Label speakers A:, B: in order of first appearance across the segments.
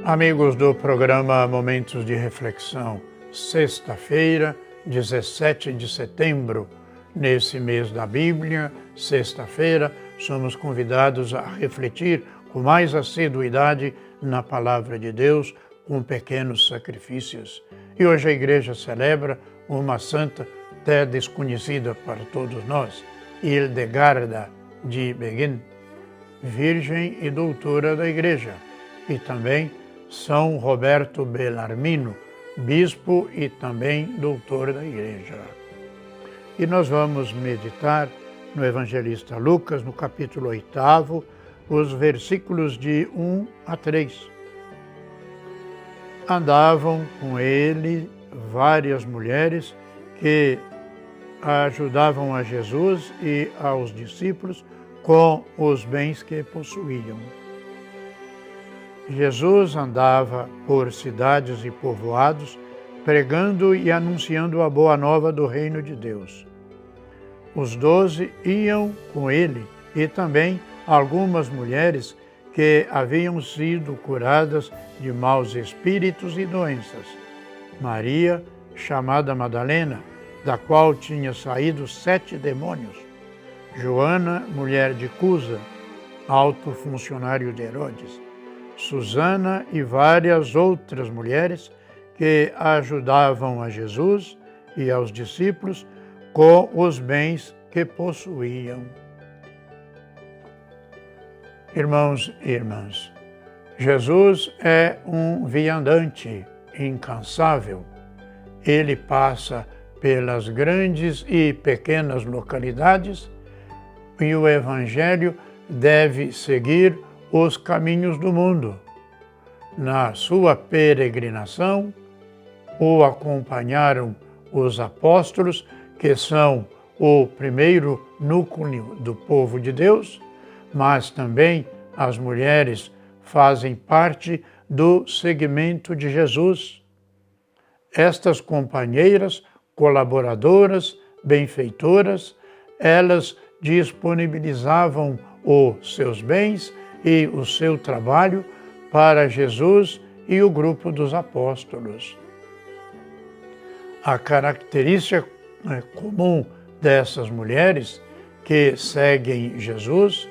A: Amigos do programa Momentos de Reflexão, sexta-feira, 17 de setembro, nesse mês da Bíblia, sexta-feira, somos convidados a refletir com mais assiduidade na Palavra de Deus, com pequenos sacrifícios. E hoje a Igreja celebra uma santa até desconhecida para todos nós, Hildegarda de Bingen, Virgem e Doutora da Igreja, e também São Roberto Bellarmino, Bispo e também Doutor da Igreja. E nós vamos meditar no Evangelista Lucas, no capítulo 8, os versículos de 1 a 3. Andavam com ele várias mulheres que ajudavam a Jesus e aos discípulos com os bens que possuíam. Jesus andava por cidades e povoados, pregando e anunciando a boa nova do reino de Deus. Os 12 iam com ele e também algumas mulheres que haviam sido curadas de maus espíritos e doenças. Maria, chamada Madalena, da qual tinha saído 7 demônios. Joana, mulher de Cusa, alto funcionário de Herodes. Susana e várias outras mulheres que ajudavam a Jesus e aos discípulos com os bens que possuíam. Irmãos e irmãs, Jesus é um viandante incansável. Ele passa pelas grandes e pequenas localidades e o Evangelho deve seguir os caminhos do mundo. Na sua peregrinação, o acompanharam os apóstolos, que são o primeiro núcleo do povo de Deus, mas também as mulheres fazem parte do seguimento de Jesus. Estas companheiras, colaboradoras, benfeitoras, elas disponibilizavam os seus bens e o seu trabalho para Jesus e o grupo dos apóstolos. A característica comum dessas mulheres que seguem Jesus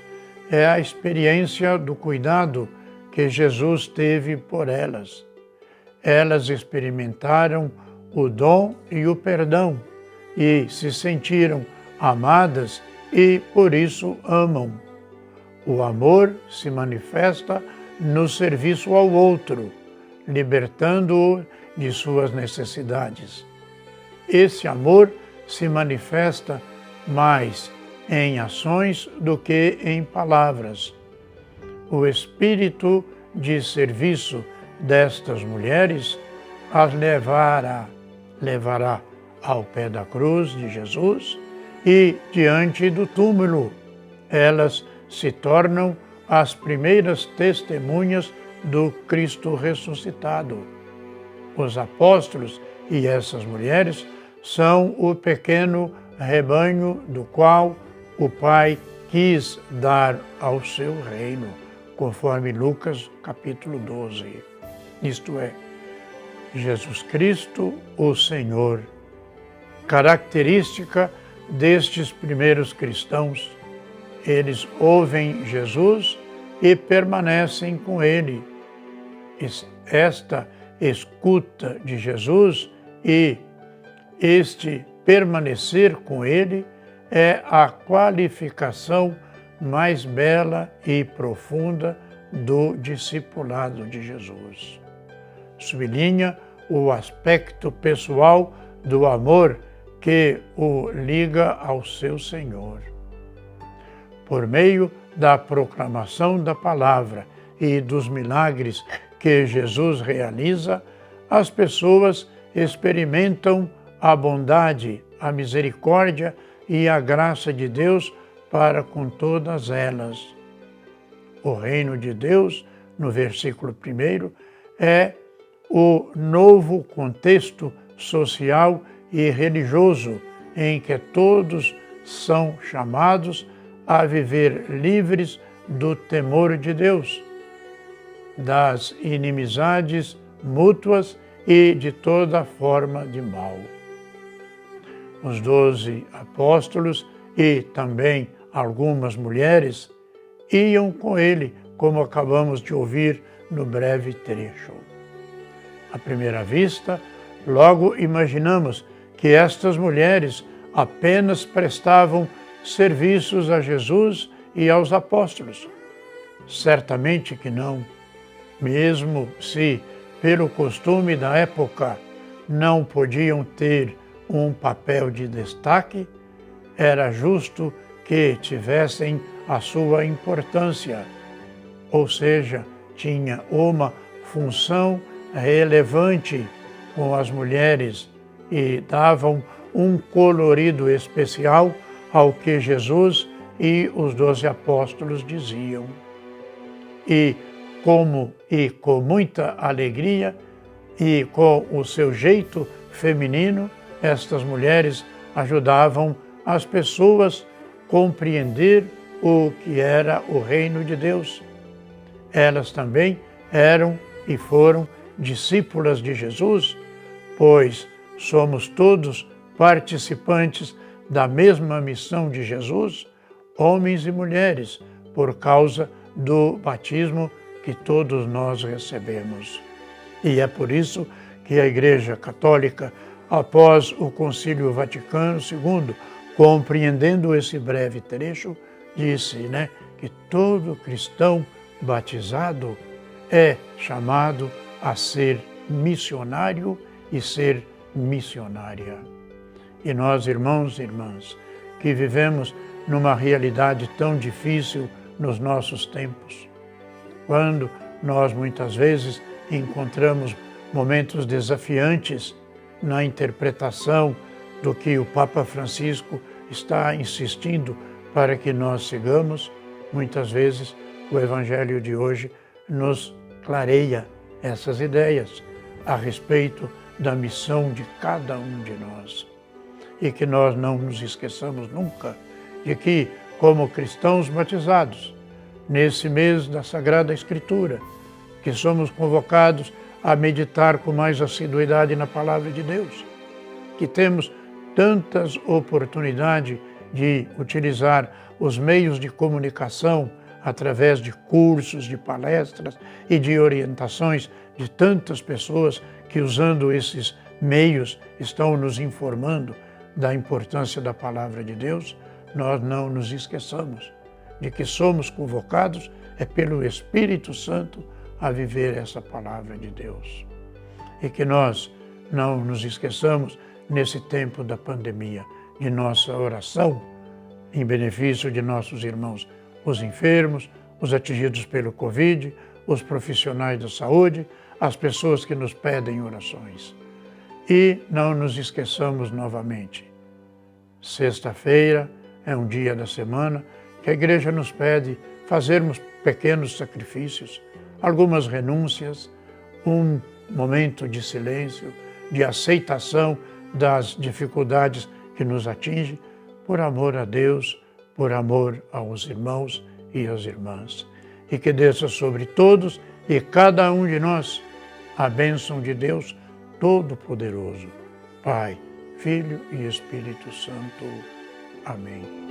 A: é a experiência do cuidado que Jesus teve por elas. Elas experimentaram o dom e o perdão e se sentiram amadas e por isso amam. O amor se manifesta no serviço ao outro, libertando-o de suas necessidades. Esse amor se manifesta mais em ações do que em palavras. O espírito de serviço destas mulheres as levará ao pé da cruz de Jesus e diante do túmulo. Elas se tornam as primeiras testemunhas do Cristo ressuscitado. Os apóstolos e essas mulheres são o pequeno rebanho do qual o Pai quis dar ao seu reino, conforme Lucas capítulo 12. Isto é, Jesus Cristo, o Senhor. Característica destes primeiros cristãos: eles ouvem Jesus e permanecem com ele. Esta escuta de Jesus e este permanecer com ele é a qualificação mais bela e profunda do discipulado de Jesus. Sublinha o aspecto pessoal do amor que o liga ao seu Senhor. Por meio da proclamação da palavra e dos milagres que Jesus realiza, as pessoas experimentam a bondade, a misericórdia e a graça de Deus para com todas elas. O reino de Deus, no versículo 1, é o novo contexto social e religioso em que todos são chamados a viver livres do temor de Deus. das inimizades mútuas e de toda forma de mal. Os 12 apóstolos e também algumas mulheres iam com ele, como acabamos de ouvir no breve trecho. À primeira vista, logo imaginamos que estas mulheres apenas prestavam serviços a Jesus e aos apóstolos. Certamente que não. Mesmo se, pelo costume da época, não podiam ter um papel de destaque, era justo que tivessem a sua importância, ou seja, tinha uma função relevante com as mulheres e davam um colorido especial ao que Jesus e os 12 apóstolos diziam. E com muita alegria e com o seu jeito feminino, estas mulheres ajudavam as pessoas a compreender o que era o reino de Deus. Elas também eram e foram discípulas de Jesus, pois somos todos participantes da mesma missão de Jesus, homens e mulheres, por causa do batismo que todos nós recebemos. E é por isso que a Igreja Católica, após o Concílio Vaticano II, compreendendo esse breve trecho, disse, que todo cristão batizado é chamado a ser missionário e ser missionária. E nós, irmãos e irmãs, que vivemos numa realidade tão difícil nos nossos tempos, quando nós muitas vezes encontramos momentos desafiantes na interpretação do que o Papa Francisco está insistindo para que nós sigamos, muitas vezes o Evangelho de hoje nos clareia essas ideias a respeito da missão de cada um de nós. E que nós não nos esqueçamos nunca de que, como cristãos batizados, nesse mês da Sagrada Escritura, que somos convocados a meditar com mais assiduidade na Palavra de Deus, que temos tantas oportunidades de utilizar os meios de comunicação através de cursos, de palestras e de orientações de tantas pessoas que, usando esses meios, estão nos informando da importância da Palavra de Deus, nós não nos esqueçamos de que somos convocados pelo Espírito Santo a viver essa Palavra de Deus. E que nós não nos esqueçamos, nesse tempo da pandemia, de nossa oração em benefício de nossos irmãos, os enfermos, os atingidos pelo Covid, os profissionais da saúde, as pessoas que nos pedem orações. E não nos esqueçamos novamente. Sexta-feira é um dia da semana que a Igreja nos pede fazermos pequenos sacrifícios, algumas renúncias, um momento de silêncio, de aceitação das dificuldades que nos atingem, por amor a Deus, por amor aos irmãos e às irmãs. E que desça sobre todos e cada um de nós a bênção de Deus Todo-Poderoso, Pai, Filho e Espírito Santo. Amém.